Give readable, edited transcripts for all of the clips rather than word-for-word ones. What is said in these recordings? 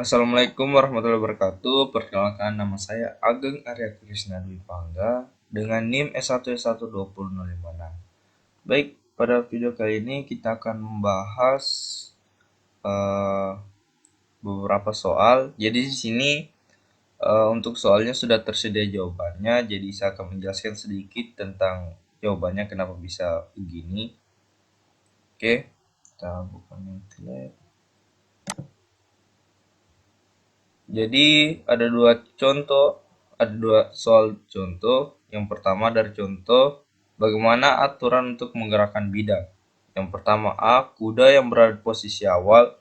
Assalamualaikum warahmatullahi wabarakatuh. Perkenalkan, nama saya Ageng Arya Krisna Dwi Pangga dengan NIM S1S12056. Baik, pada video kali ini kita akan membahas eh, beberapa soal. Jadi di sini untuk soalnya sudah tersedia jawabannya. Jadi saya akan menjelaskan sedikit tentang jawabannya kenapa bisa begini. Oke, kita buka Mentimeter. Jadi ada dua soal contoh. Yang pertama dari contoh, bagaimana aturan untuk menggerakkan bidang. Yang pertama A, kuda yang berada di posisi awal.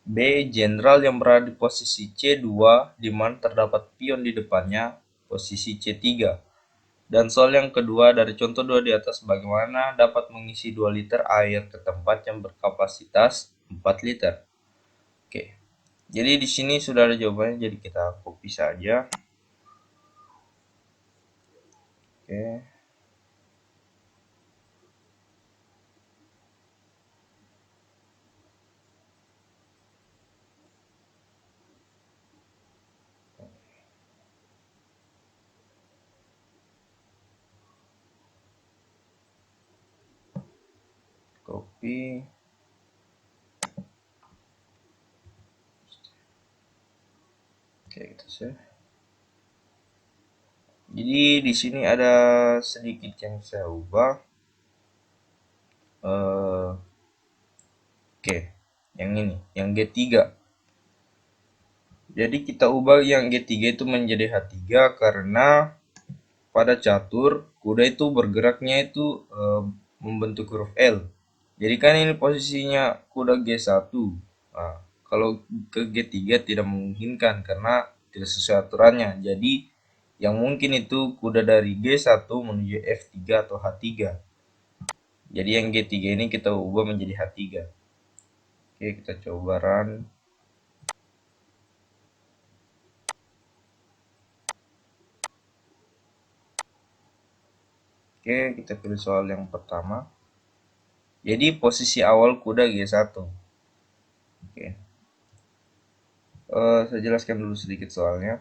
B, jenderal yang berada di posisi C2, di mana terdapat pion di depannya, posisi C3. Dan soal yang kedua dari contoh 2 di atas, bagaimana dapat mengisi 2 liter air ke tempat yang berkapasitas 4 liter. Oke. Jadi di sini sudah ada jawabannya, jadi kita copy saja. Oke. Copy. Oke, kita save. Jadi di sini ada sedikit yang saya ubah. Oke, yang ini, yang G3. Jadi kita ubah yang G3 itu menjadi H3 karena pada catur kuda itu bergeraknya itu membentuk huruf L. Jadi kan ini posisinya kuda G1. Nah, kalau ke G3 tidak memungkinkan karena tidak sesuai aturannya. Jadi yang mungkin itu kuda dari G1 menuju F3 atau H3. Jadi yang G3 ini kita ubah menjadi H3. Oke, kita coba run. Oke, kita pilih soal yang pertama. Jadi posisi awal kuda G1. Oke. Saya jelaskan dulu sedikit soalnya.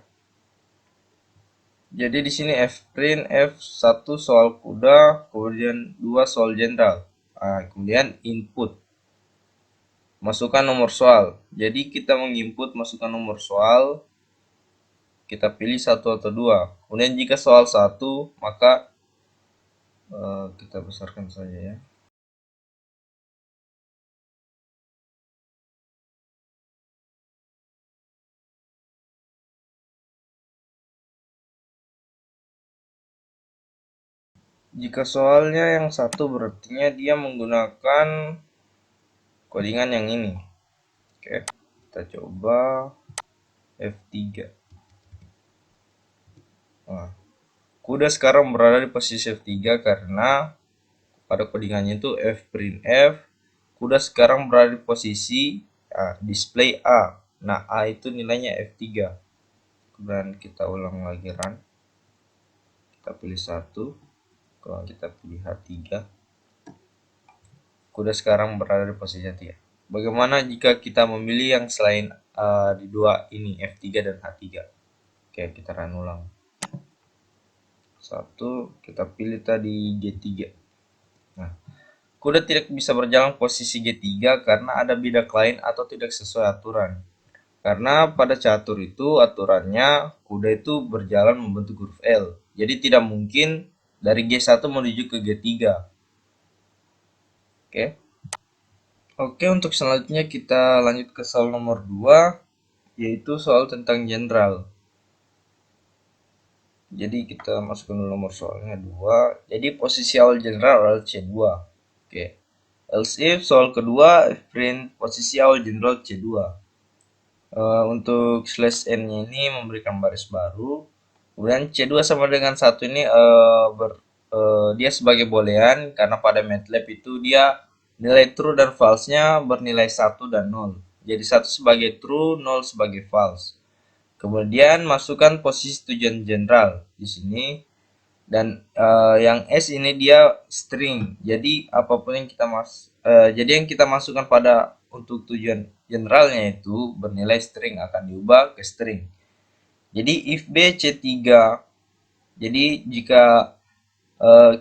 Jadi di sini Fprint F1 soal kuda, kemudian 2 soal jenderal. Nah, kemudian input. Masukkan nomor soal. Jadi kita menginput masukkan nomor soal. Kita pilih 1 atau 2. Kemudian jika soal 1, maka kita besarkan saja ya. Jika soalnya yang 1 berartinya dia menggunakan codingan yang ini. Oke, kita coba F3. Nah, kuda sekarang berada di posisi F3 karena pada codingannya itu Fprint F. Kuda sekarang berada di posisi display A. Nah, A itu nilainya F3. Kemudian kita ulang lagi run. Kita pilih 1. Kemudian kita pilih H3. Kuda sekarang berada di posisi H3. Bagaimana jika kita memilih yang selain di dua ini, F3 dan H3? Oke, kita run ulang. 1, kita pilih tadi G3. Nah, kuda tidak bisa berjalan posisi G3 karena ada bidak lain atau tidak sesuai aturan. Karena pada catur itu aturannya kuda itu berjalan membentuk huruf L. Jadi tidak mungkin dari G1 menuju ke G3. Oke. Oke, untuk selanjutnya kita lanjut ke soal nomor 2, yaitu soal tentang jenderal. Jadi kita masukkan nomor soalnya 2. Jadi posisi awal jenderal adalah C2. Oke. Else if soal kedua, print posisi awal jenderal C2. Untuk slash n-nya ini memberikan baris baru. Kemudian C2 sama dengan 1 ini dia sebagai boolean karena pada MATLAB itu dia nilai true dan false-nya bernilai 1 dan 0. Jadi 1 sebagai true, 0 sebagai false. Kemudian masukkan posisi tujuan jenderal di sini. Dan yang S ini dia string. Jadi apapun yang kita masukkan pada untuk tujuan generalnya itu bernilai string akan diubah ke string. Jadi if B C3, jadi jika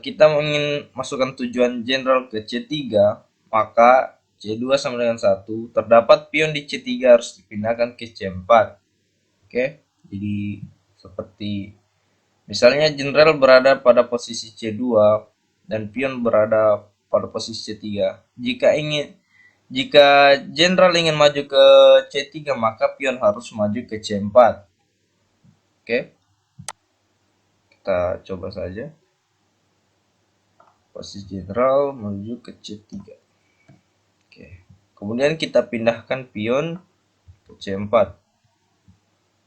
kita ingin masukkan tujuan general ke C3, maka C2 sama dengan 1. Terdapat pion di C3 harus dipindahkan ke C4. Oke, jadi seperti misalnya general berada pada posisi C2 dan pion berada pada posisi C3. Jika jenderal ingin maju ke C3, maka pion harus maju ke C4. Oke, kita coba saja. Posisi jenderal menuju ke C3. Oke. Kemudian kita pindahkan pion ke C4.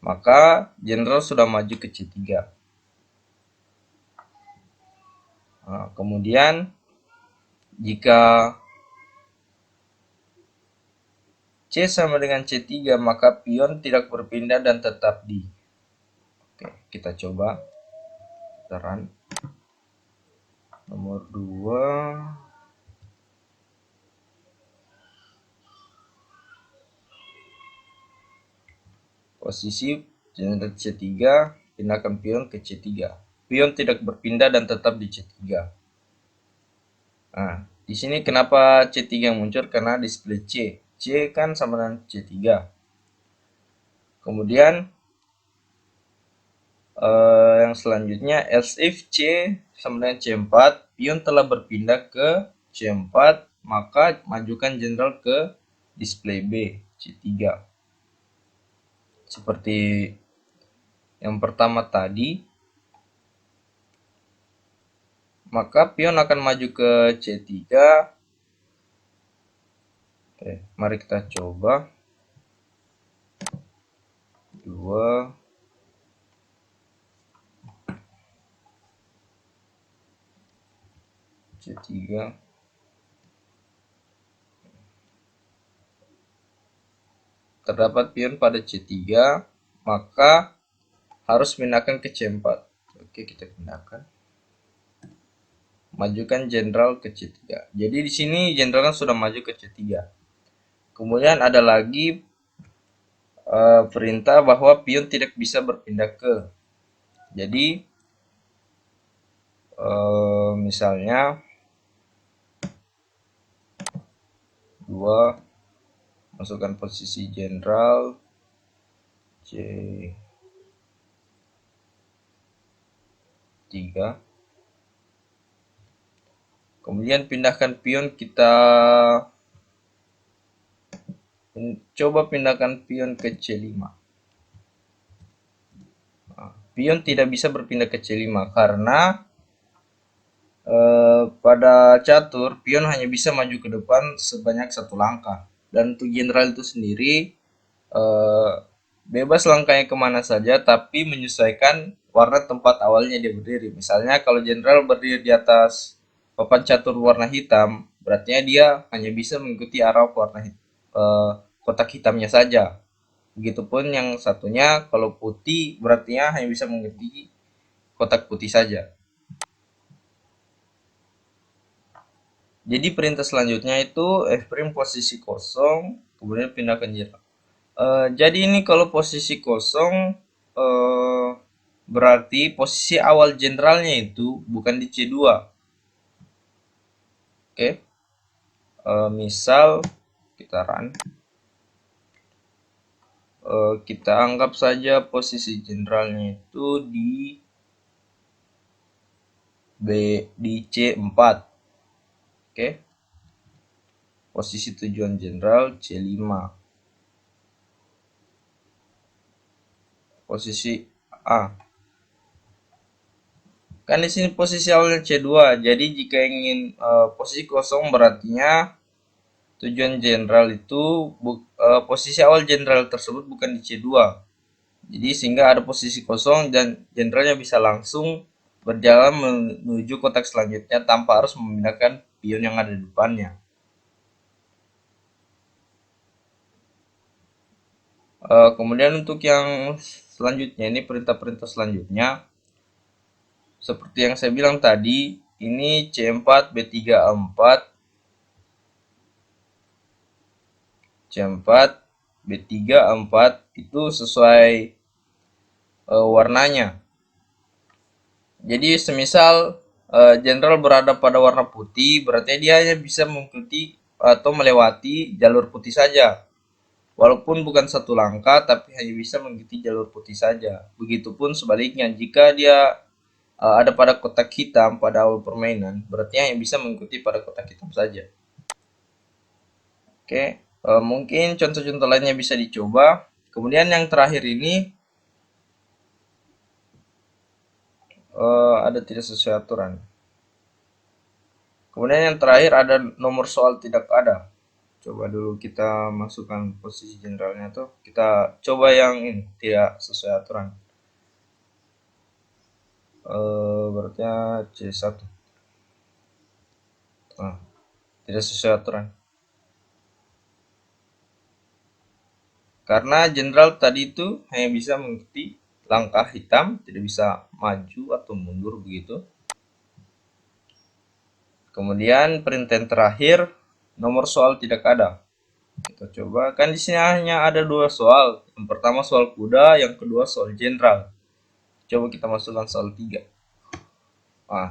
Maka jenderal sudah maju ke C3. Nah, kemudian jika C sama dengan C3, maka pion tidak berpindah dan tetap di. Oke, kita coba. Kita run. Nomor 2. Posisi jenderal C3, pindahkan pion ke C3. Pion tidak berpindah dan tetap di C3. Nah, di sini kenapa C3 yang muncul? Karena display C. C kan sama dengan C3. Kemudian yang selanjutnya, else if C sama dengan C4, pion telah berpindah ke C4, maka majukan jenderal ke display B, C3. Seperti yang pertama tadi, maka pion akan maju ke C3. Oke, mari kita coba. 2 C3. Terdapat pion pada C3, maka harus pindahkan ke C4. Oke, kita pindahkan. Majukan jenderal ke C3. Jadi di sini jenderal kan sudah maju ke C3. Kemudian ada lagi perintah bahwa pion tidak bisa berpindah ke. Jadi misalnya 2, masukkan posisi jenderal C3. Kemudian pindahkan pion, kita coba pindahkan pion ke C5. Nah, pion tidak bisa berpindah ke C5 karena pada catur pion hanya bisa maju ke depan sebanyak 1 langkah, dan untuk jenderal itu sendiri bebas langkahnya kemana saja, tapi menyesuaikan warna tempat awalnya dia berdiri. Misalnya kalau jenderal berdiri di atas papan catur warna hitam, berarti dia hanya bisa mengikuti arah warna kotak hitamnya saja. Begitupun yang satunya, kalau putih berarti hanya bisa mengikuti kotak putih saja. Jadi perintah selanjutnya itu fprime posisi kosong, kemudian pindahkan jenderal. Jadi ini kalau posisi kosong berarti posisi awal jenderalnya itu bukan di C2. Oke. Misal kita run. Kita anggap saja posisi jenderalnya itu di C4. Oke. Posisi tujuan jenderal C5. Posisi A. Kan di sini posisi awalnya C2. Jadi jika ingin posisi kosong berartinya tujuan jenderal itu posisi awal jenderal tersebut bukan di C2. Jadi sehingga ada posisi kosong dan jenderalnya bisa langsung berjalan menuju kotak selanjutnya tanpa harus memindahkan pion yang ada di depannya. Kemudian untuk yang selanjutnya, ini perintah-perintah selanjutnya seperti yang saya bilang tadi, ini C4 B3 A4. C4, B3, A4 itu sesuai warnanya. Jadi semisal jenderal berada pada warna putih, berarti dia hanya bisa mengikuti atau melewati jalur putih saja. Walaupun bukan satu langkah, tapi hanya bisa mengikuti jalur putih saja. Begitupun sebaliknya, jika dia ada pada kotak hitam pada awal permainan, berarti hanya bisa mengikuti pada kotak hitam saja. Oke, mungkin contoh-contoh lainnya bisa dicoba. Kemudian yang terakhir ini ada tidak sesuai aturan. Kemudian yang terakhir ada nomor soal tidak ada. Coba dulu kita masukkan posisi generalnya tuh. Kita coba yang ini tidak sesuai aturan. Berarti C1. Nah, tidak sesuai aturan. Karena jenderal tadi itu hanya bisa mengikuti langkah hitam, tidak bisa maju atau mundur begitu. Kemudian perintah terakhir, nomor soal tidak ada. Kita coba, kan di sini hanya ada dua soal. Yang pertama soal kuda, yang kedua soal jenderal. Coba kita masukkan soal 3.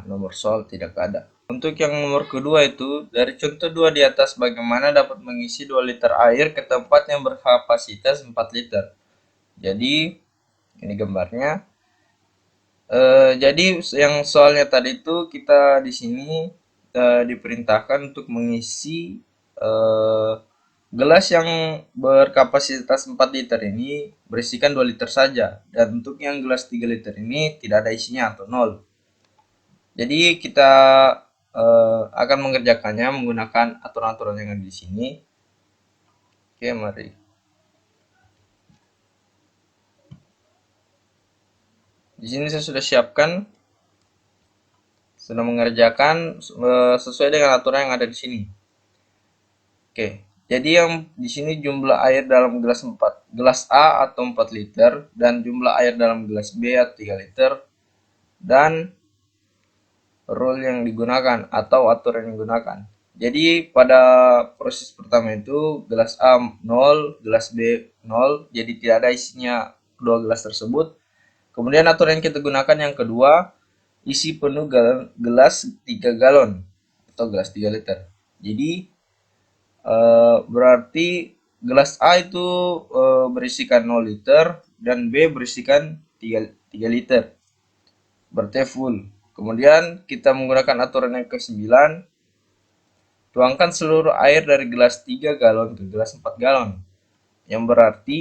Nomor soal tidak ada. Untuk yang nomor kedua itu, dari contoh 2 di atas, bagaimana dapat mengisi 2 liter air ke tempat yang berkapasitas 4 liter. Jadi, ini gambarnya. Jadi yang soalnya tadi itu kita di sini diperintahkan untuk mengisi gelas yang berkapasitas 4 liter ini berisikan 2 liter saja, dan untuk yang gelas 3 liter ini tidak ada isinya atau 0. Jadi kita akan mengerjakannya menggunakan aturan-aturan yang ada di sini. Oke, mari. Di sini saya sudah siapkan, sudah mengerjakan sesuai dengan aturan yang ada di sini. Oke, jadi yang di sini jumlah air dalam gelas gelas A atau 4 liter, dan jumlah air dalam gelas B atau 3 liter, dan rule yang digunakan atau aturan yang digunakan. Jadi pada proses pertama itu gelas A 0, gelas B 0, jadi tidak ada isinya kedua gelas tersebut. Kemudian aturan yang kita gunakan yang kedua, isi penuh gelas 3 galon atau gelas 3 liter. Jadi berarti gelas A itu berisikan 0 liter dan B berisikan 3 liter. Berarti full. Kemudian kita menggunakan aturan yang ke-9. Tuangkan seluruh air dari gelas 3 galon ke gelas 4 galon. Yang berarti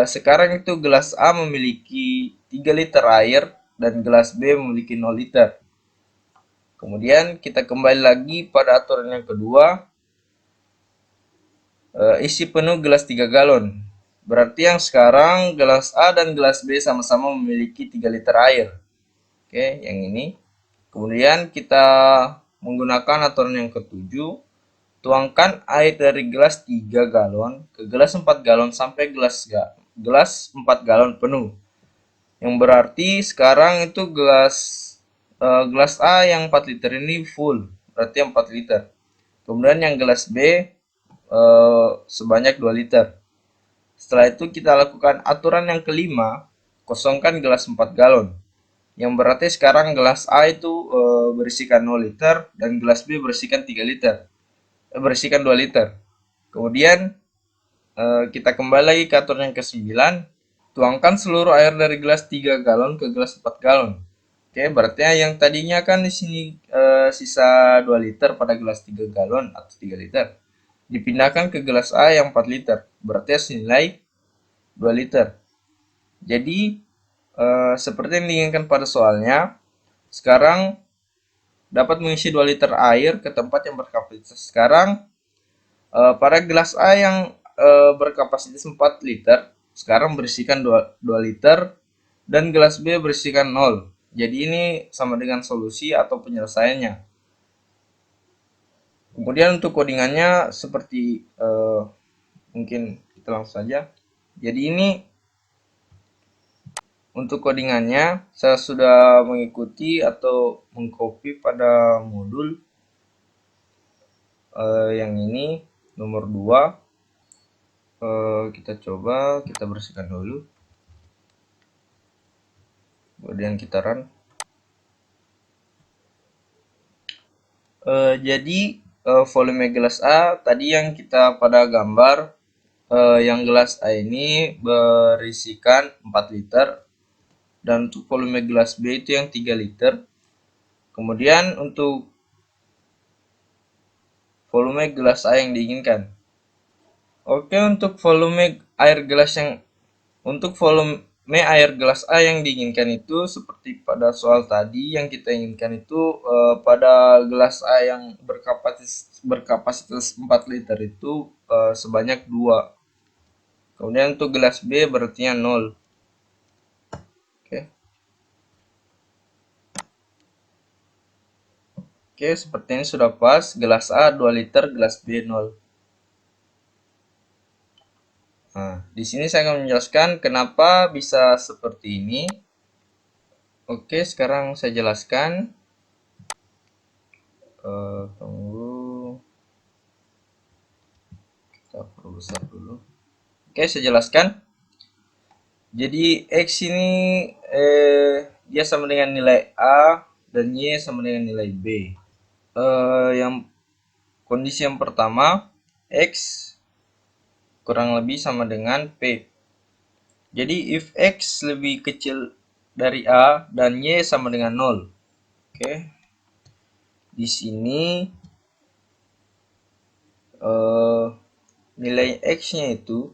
sekarang itu gelas A memiliki 3 liter air dan gelas B memiliki 0 liter. Kemudian kita kembali lagi pada aturan yang kedua. Isi penuh gelas 3 galon. Berarti yang sekarang gelas A dan gelas B sama-sama memiliki 3 liter air. Oke, yang ini. Kemudian kita menggunakan aturan yang ketujuh. Tuangkan air dari gelas 3 galon ke gelas 4 galon sampai gelas 4 galon penuh. Yang berarti sekarang itu gelas A yang 4 liter ini full, berarti 4 liter. Kemudian yang gelas B sebanyak 2 liter. Setelah itu kita lakukan aturan yang kelima, kosongkan gelas 4 galon. Yang berarti sekarang gelas A itu berisikan 0 liter dan gelas B berisikan 3 liter. Berisikan 2 liter. Kemudian kita kembali lagi ke aturan yang ke-9. Tuangkan seluruh air dari gelas 3 galon ke gelas 4 galon. Oke, berarti yang tadinya kan di sini sisa 2 liter pada gelas 3 galon atau 3 liter. Dipindahkan ke gelas A yang 4 liter. Berarti senilai 2 liter. Jadi seperti yang diinginkan pada soalnya, sekarang dapat mengisi 2 liter air ke tempat yang berkapasitas. Sekarang pada gelas A yang berkapasitas 4 liter, sekarang berisikan 2 liter dan gelas B berisikan 0. Jadi ini sama dengan solusi atau penyelesaiannya. Kemudian untuk codingannya seperti mungkin kita langsung saja. Jadi ini untuk codingannya saya sudah mengikuti atau mengcopy pada modul yang ini nomor 2. Kita coba, kita bersihkan dulu. Kemudian kita run. Jadi volume gelas A tadi yang kita pada gambar, yang gelas A ini berisikan 4 liter, dan untuk volume gelas B itu yang 3 liter. Kemudian untuk volume gelas A yang diinginkan. Oke, untuk volume air gelas A yang diinginkan itu seperti pada soal tadi, yang kita inginkan itu pada gelas A yang berkapasitas 4 liter itu sebanyak 2. Kemudian untuk gelas B berarti 0. Oke. Oke, seperti ini sudah pas. Gelas A 2 liter, gelas B 0. Nah, di sini saya akan menjelaskan kenapa bisa seperti ini. Oke, sekarang saya jelaskan. Tunggu. Kita perbesar dulu. Oke, saya jelaskan. Jadi X ini dia sama dengan nilai A dan Y sama dengan nilai B. Yang kondisi yang pertama, X kurang lebih sama dengan P. Jadi if X lebih kecil dari A dan Y sama dengan 0. Oke. Di sini nilai X-nya itu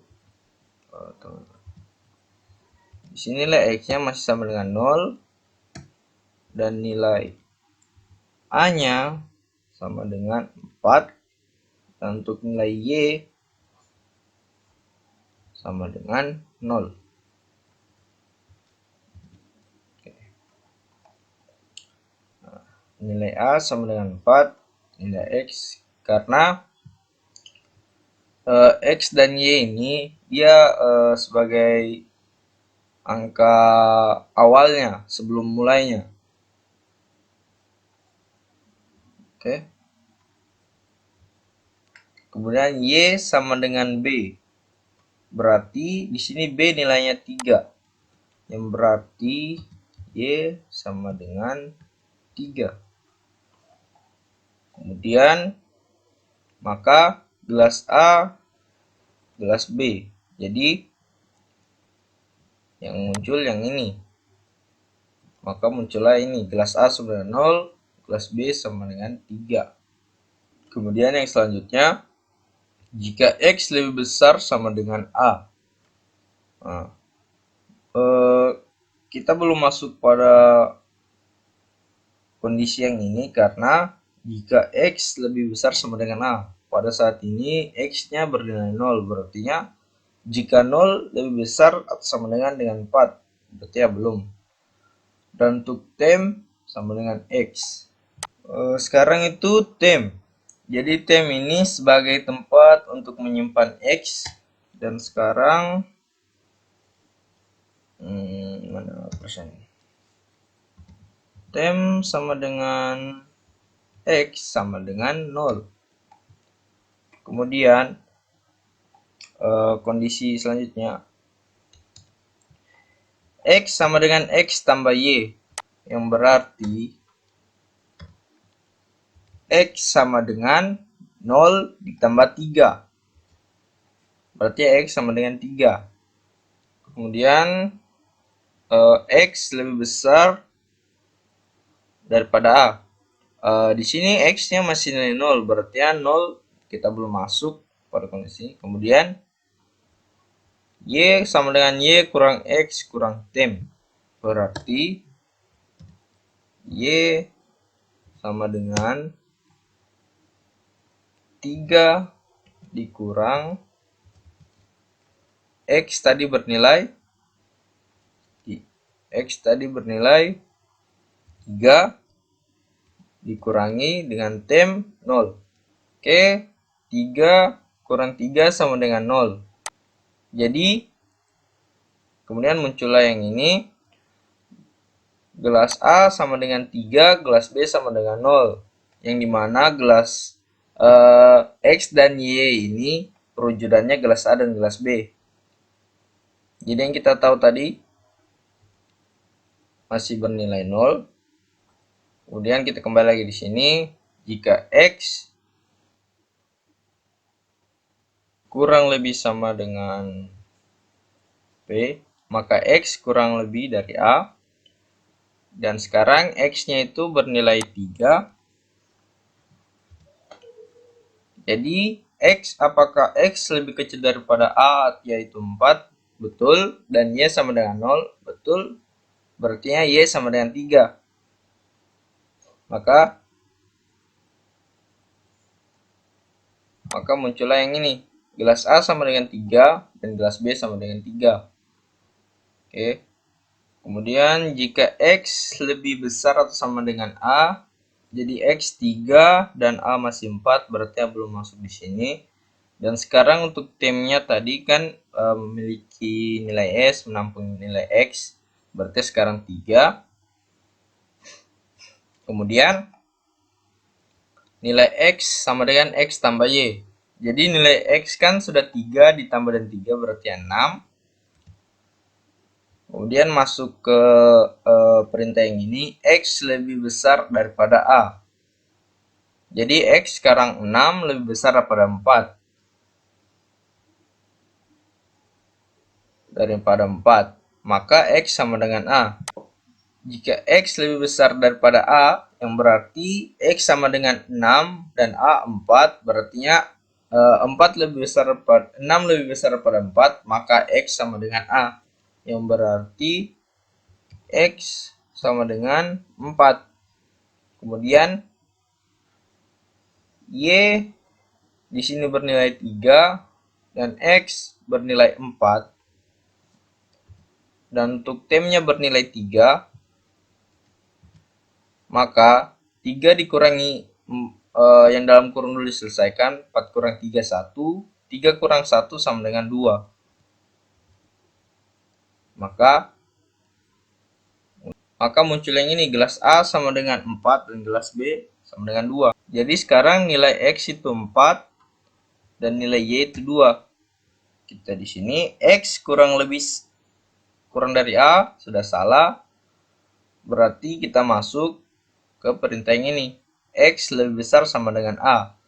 di sini nilai X-nya masih sama dengan 0 dan nilai A-nya sama dengan 4, dan untuk nilai Y sama dengan 0. Oke. Nah, nilai A sama dengan 4, nilai X, karena X dan Y ini dia sebagai angka awalnya sebelum mulainya. Oke. Kemudian Y sama dengan B. Berarti di sini B nilainya 3. Yang berarti Y sama dengan 3. Kemudian maka gelas A, gelas B. Jadi yang muncul yang ini. Maka muncullah ini, gelas A sama dengan 0, gelas B sama dengan 3. Kemudian yang selanjutnya, jika X lebih besar sama dengan A. Nah, kita belum masuk pada kondisi yang ini karena jika X lebih besar sama dengan A, pada saat ini X-nya bernilai 0, berarti jika 0 lebih besar atau sama dengan 4, berarti ya belum. Dan untuk tem sama dengan X. Sekarang itu tem. Jadi tem ini sebagai tempat untuk menyimpan X, dan sekarang mana persen? Tem sama dengan X sama dengan 0. Kemudian kondisi selanjutnya, X sama dengan X tambah Y, yang berarti X sama dengan 0 ditambah 3. Berarti X sama dengan 3. Kemudian X lebih besar daripada A. Di sini X-nya masih nilai 0, berarti 0 kita belum masuk pada kondisi. Kemudian Y sama dengan Y kurang X kurang tem. Berarti Y sama dengan 3 dikurang X tadi bernilai 3 dikurangi dengan tem 0. Oke, 3 kurang 3 sama dengan 0. Jadi kemudian muncullah yang ini, gelas A sama dengan 3, gelas B sama dengan 0. Yang dimana gelas X dan Y ini perwujudannya gelas A dan gelas B. Jadi yang kita tahu tadi masih bernilai 0. Kemudian kita kembali lagi di sini. Jika X kurang lebih sama dengan B, maka X kurang lebih dari A. Dan sekarang X-nya itu bernilai 3. Jadi apakah X lebih kecil daripada A, yaitu 4? Betul. Dan Y sama dengan 0? Betul. Berarti Y sama dengan 3. Maka muncullah yang ini. Gelas A sama dengan 3 dan gelas B sama dengan 3. Oke. Kemudian jika X lebih besar atau sama dengan A, jadi X 3 dan A masih 4, berarti A belum masuk di sini. Dan sekarang untuk temnya tadi kan memiliki nilai S, menampung nilai X, berarti sekarang 3. Kemudian nilai X sama dengan X tambah Y. Jadi nilai X kan sudah 3 ditambah dan 3 berarti 6. Kemudian masuk ke perintah yang ini, X lebih besar daripada A. Jadi X sekarang 6 lebih besar daripada 4. Maka X sama dengan A. Jika X lebih besar daripada A, yang berarti X sama dengan 6 dan A 4, berartinya 6 lebih besar daripada 4, maka X sama dengan A. Yang berarti X sama dengan 4. Kemudian Y di sini bernilai 3 dan X bernilai 4. Dan untuk temnya bernilai 3, maka 3 dikurangi yang dalam kurung dulu diselesaikan. 4 kurang 3, 1. 3 kurang 1 sama dengan 2. Maka muncul yang ini, gelas A sama dengan 4 dan gelas B sama dengan 2. Jadi sekarang nilai X itu 4 dan nilai Y itu 2. Kita di sini X kurang dari A, sudah salah. Berarti kita masuk ke perintah yang ini. X lebih besar sama dengan A.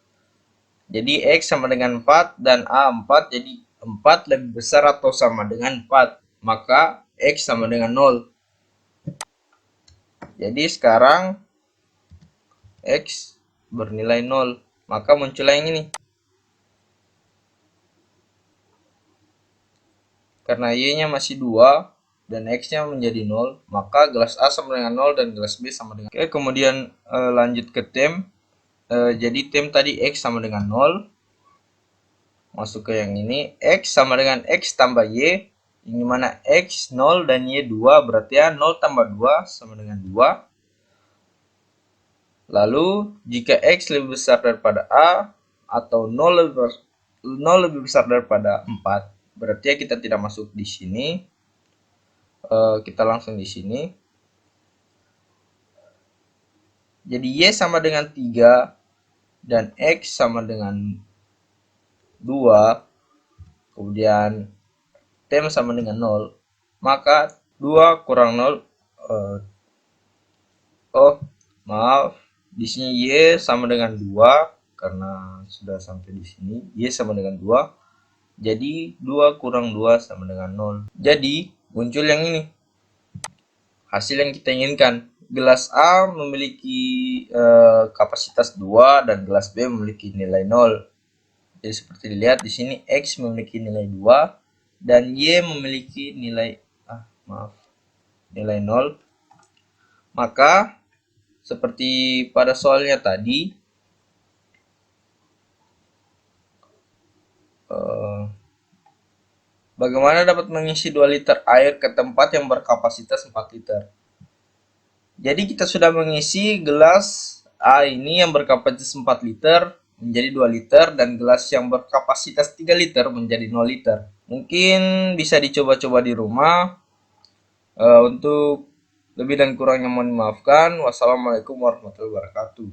Jadi X sama dengan 4 dan A 4, jadi 4 lebih besar atau sama dengan 4. Maka X sama dengan 0. Jadi sekarang X bernilai 0. Maka muncullah yang ini. Karena Y-nya masih 2 dan X-nya menjadi 0, maka gelas A sama dengan 0 dan gelas B sama dengan. Oke, kemudian lanjut ke tem. Jadi tem tadi X sama dengan 0. Masuk ke yang ini. X sama dengan X tambah Y. Ini mana X 0 dan Y 2, berarti ya 0 tambah 2 sama dengan 2. Lalu jika X lebih besar daripada A atau 0 lebih besar daripada 4, berarti ya kita tidak masuk di sini. Kita langsung di sini. Jadi Y sama dengan 3 dan X sama dengan 2. Kemudian tem sama dengan 0. Maka 2 kurang 0. Maaf. Di sini Y sama dengan 2 karena sudah sampai di sini. Y sama dengan 2. Jadi 2 kurang 2 sama dengan 0. Jadi muncul yang ini. Hasil yang kita inginkan. Gelas A memiliki kapasitas 2 dan gelas B memiliki nilai 0. Jadi seperti dilihat di sini X memiliki nilai 2 dan Y memiliki nilai 0. Maka seperti pada soalnya tadi, bagaimana dapat mengisi 2 liter air ke tempat yang berkapasitas 4 liter? Jadi kita sudah mengisi gelas A ini yang berkapasitas 4 liter menjadi 2 liter dan gelas yang berkapasitas 3 liter menjadi 0 liter. Mungkin bisa dicoba-coba di rumah. Untuk lebih dan kurangnya mohon dimaafkan. Wassalamualaikum warahmatullahi wabarakatuh.